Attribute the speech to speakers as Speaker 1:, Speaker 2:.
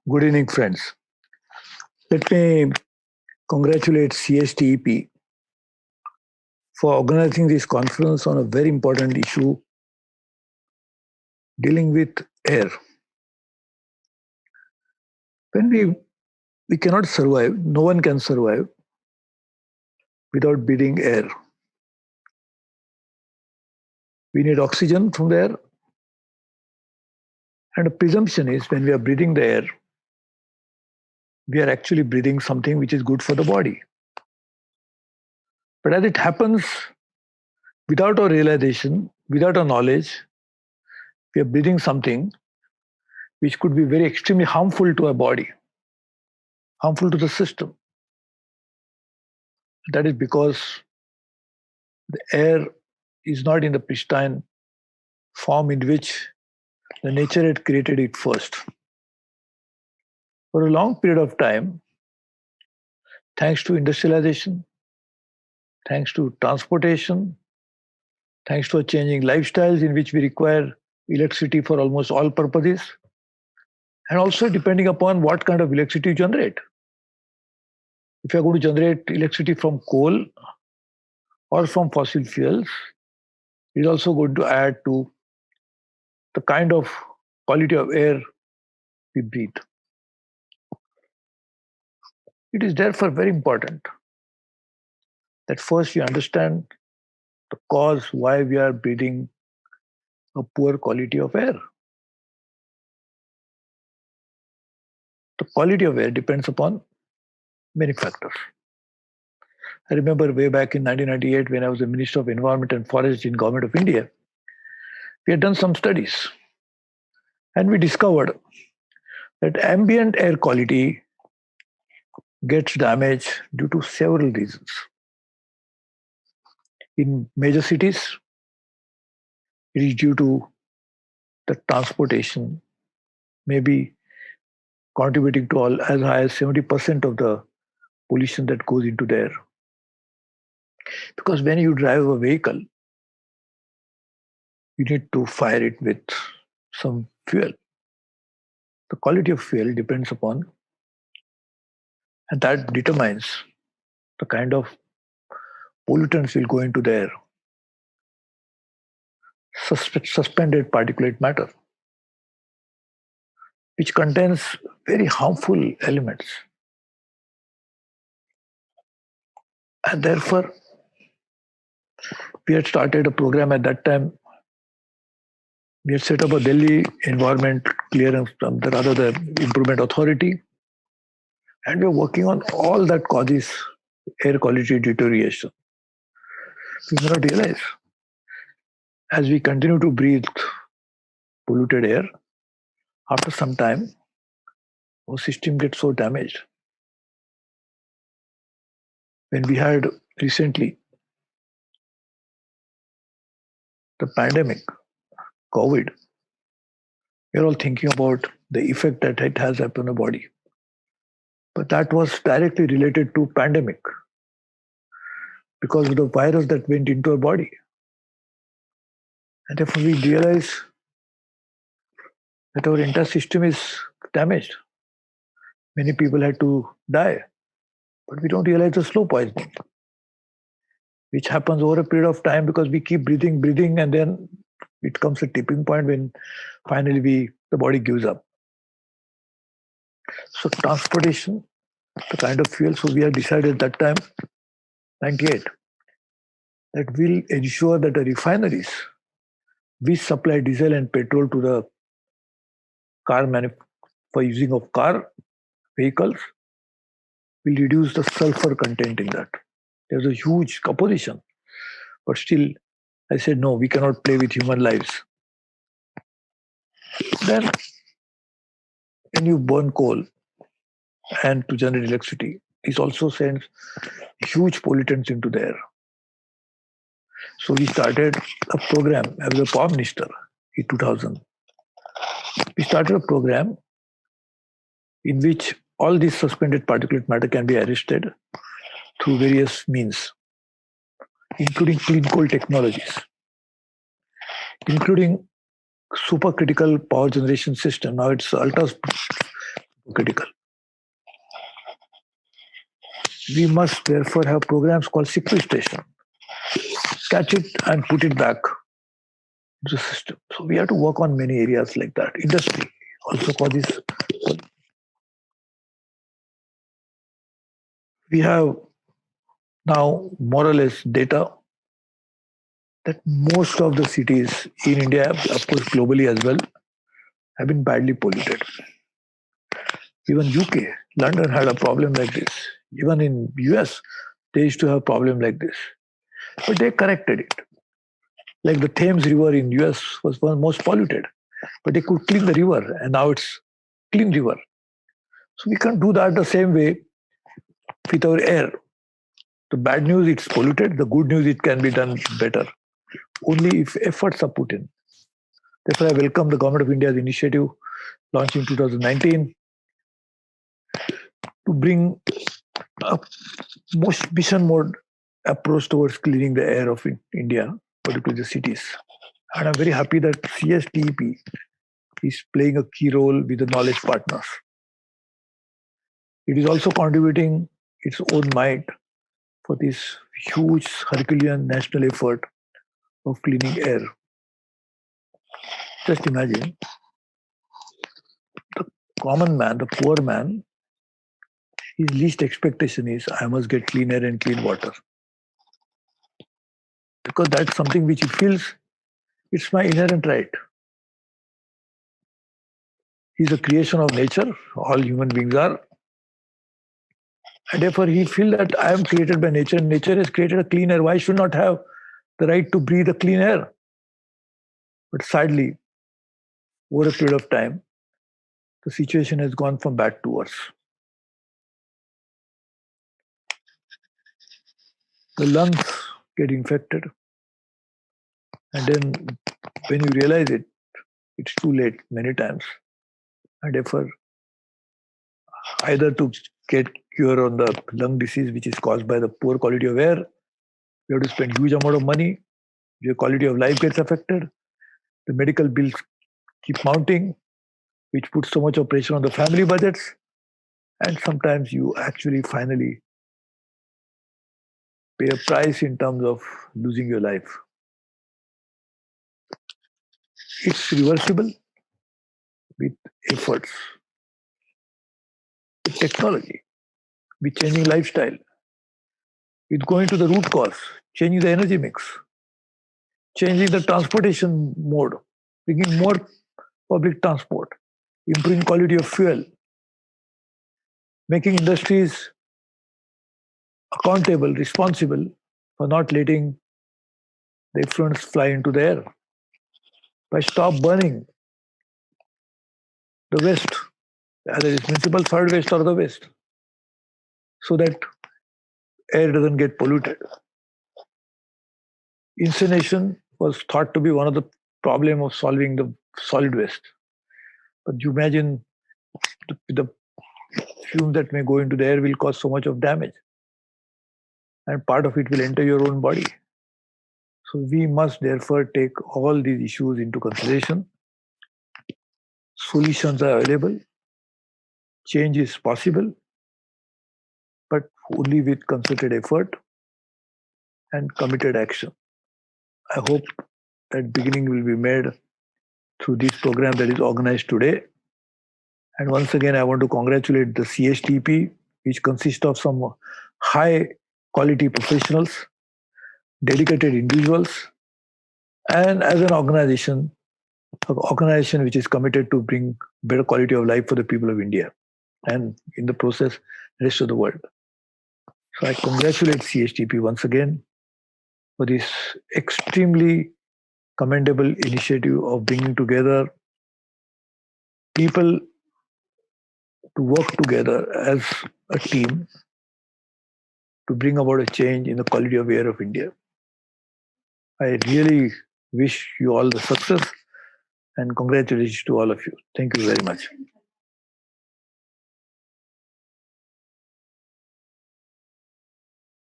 Speaker 1: Good evening, friends. Let me congratulate CSTEP for organizing this conference on a very important issue dealing with air. When we cannot survive, no one can survive without breathing air. We need oxygen from the air. And the presumption is when we are breathing the air, we are actually breathing something which is good for the body. But as it happens, without our realization, without our knowledge, we are breathing something which could be very extremely harmful to our body, harmful to the system. That is because the air is not in the pristine form in which the nature had created it first. For a long period of time, thanks to industrialization, thanks to transportation, thanks to changing lifestyles in which we require electricity for almost all purposes, and also depending upon what kind of electricity you generate. If you are going to generate electricity from coal or from fossil fuels, it is also going to add to the kind of quality of air we breathe. It is therefore very important that first you understand the cause why we are breathing a poor quality of air. The quality of air depends upon many factors. I remember way back in 1998 when I was the Minister of Environment and Forest in Government of India, we had done some studies and we discovered that ambient air quality gets damaged due to several reasons. In major cities, it is due to the transportation, maybe contributing to all as high as 70% of the pollution that goes into the air. Because when you drive a vehicle, you need to fire it with some fuel. The quality of fuel depends upon, and that determines the kind of pollutants will go into the air. Suspended particulate matter, which contains very harmful elements. And therefore, we had started a program at that time. We had set up a Delhi Environment Clearance, the Improvement Authority, and we are working on all that causes air quality deterioration. We may not realize as we continue to breathe polluted air, after some time, our system gets so damaged. When we had recently the pandemic, COVID, we're all thinking about the effect that it has upon the body. But that was directly related to pandemic because of the virus that went into our body. And therefore we realize that our entire system is damaged. Many people had to die. But we don't realize the slow poisoning, which happens over a period of time because we keep breathing, and then it comes a tipping point when finally the body gives up. So transportation, the kind of fuel, so we have decided that time, 98, that will ensure that the refineries which supply diesel and petrol to the for using of car vehicles will reduce the sulfur content in that. There's a huge opposition. But still, I said, no, we cannot play with human lives. Then, when you burn coal and to generate electricity, it also sends huge pollutants into the air. So we started a program. I was a power minister in 2000. We started a program in which all this suspended particulate matter can be arrested through various means, including clean coal technologies, including supercritical power generation system. Now it's ultra critical. We must therefore have programs called sequestration. Catch it and put it back into the system. So we have to work on many areas like that. Industry also causes. We have now more or less data that most of the cities in India, of course globally as well, have been badly polluted. Even UK, London had a problem like this. Even in US, they used to have a problem like this. But they corrected it. Like the Thames River in US was one most polluted. But they could clean the river and now it's clean river. So we can't do that the same way with our air. The bad news, it's polluted. The good news, it can be done better. Only if efforts are put in. Therefore, I welcome the Government of India's initiative launched in 2019 to bring a most mission mode approach towards cleaning the air of India, particularly the cities. And I'm very happy that CSTEP is playing a key role with the knowledge partners. It is also contributing its own might for this huge Herculean national effort of cleaning air. Just imagine the common man, the poor man, his least expectation is I must get clean air and clean water. Because that's something which he feels it's my inherent right. He's a creation of nature, all human beings are. And therefore he feels that I am created by nature. Nature has created a clean air. Why should not have the right to breathe a clean air? But sadly, over a period of time, the situation has gone from bad to worse. The lungs get infected. And then when you realize it, it's too late many times. And therefore, either to get cure on the lung disease, which is caused by the poor quality of air, you have to spend huge amount of money. Your quality of life gets affected. The medical bills keep mounting, which puts so much of pressure on the family budgets. And sometimes you actually finally pay a price in terms of losing your life. It's reversible with efforts, with technology, with changing lifestyle, with going to the root cause, changing the energy mix, changing the transportation mode, bringing more public transport, improving quality of fuel, making industries accountable, responsible for not letting the effluents fly into the air. By stop burning the waste, either it's municipal solid waste or the waste, so that air doesn't get polluted. Incineration was thought to be one of the problem of solving the solid waste. But you imagine the fumes that may go into the air will cause so much of damage. And part of it will enter your own body. So we must therefore take all these issues into consideration. Solutions are available. Change is possible, but only with concerted effort and committed action. I hope that beginning will be made through this program that is organized today. And once again, I want to congratulate the CSTP, which consists of some high quality professionals, dedicated individuals, and as an organization which is committed to bring better quality of life for the people of India and in the process, the rest of the world. So I congratulate CSTP once again for this extremely commendable initiative of bringing together people to work together as a team to bring about a change in the quality of air of India. I really wish you all the success and congratulations to all of you. Thank you very much.